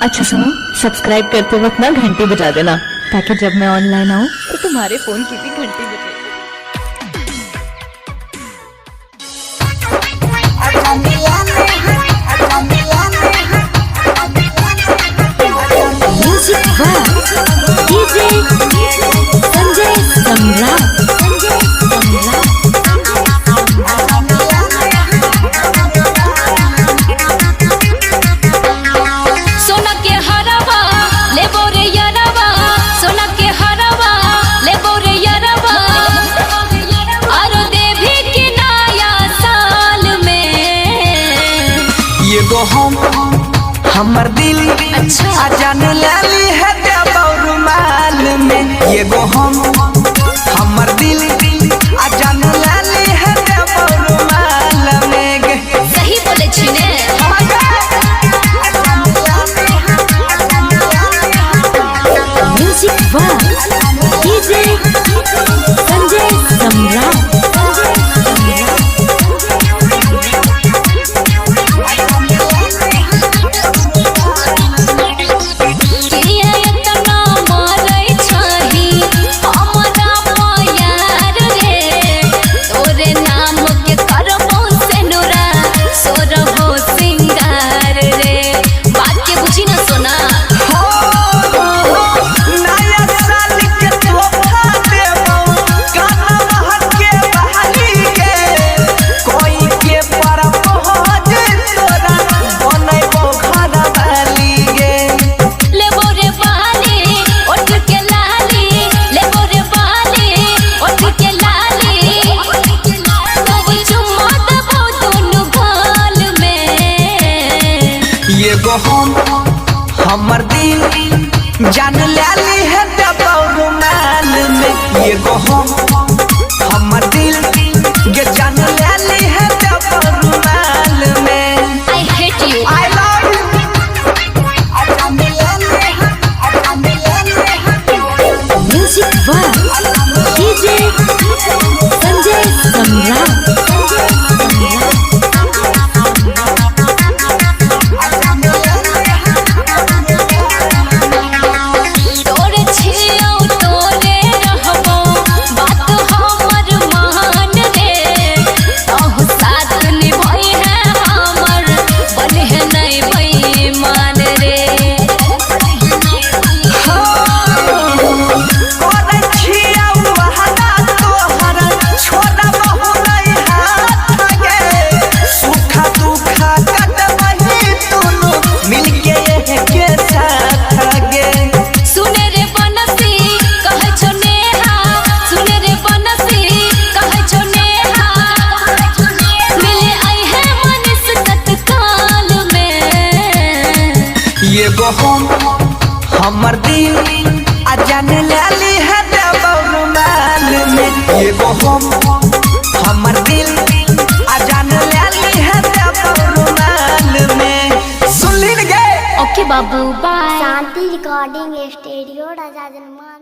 अच्छा सुनो, सब्सक्राइब करते वक्त ना घंटी बजा देना, ताकि जब मैं ऑनलाइन आऊँ तो तुम्हारे फोन की भी घंटी बजे। म्यूजिक डीजे संजय सम्राट। सोना के हरवा ले बोरे यरवा, सोना के हरवा ले बोरे यरवा, और देवी के नया साल में ये गो हमर दिल अच्छा जान लाली है रुमाल में। ये गो हमर दिल जान लाली है रुमाल में। सही बोले छिने। Music DJ Sanjay Samrat. ये गो हमर दिल जान लाली है रुमाल में। ये गो हमर दिल के जान लाली है रुमाल में। I hate you. I love you। Music DJ Sanjay Samrat. ये गो हमर दिल जान लाली है रुमाल में। ये गो हमर दिल जान लाली है रुमाल में। सुन ली गे। ओके बाबू बाय। शांति रिकॉर्डिंग स्टूडियो राजा जनमान।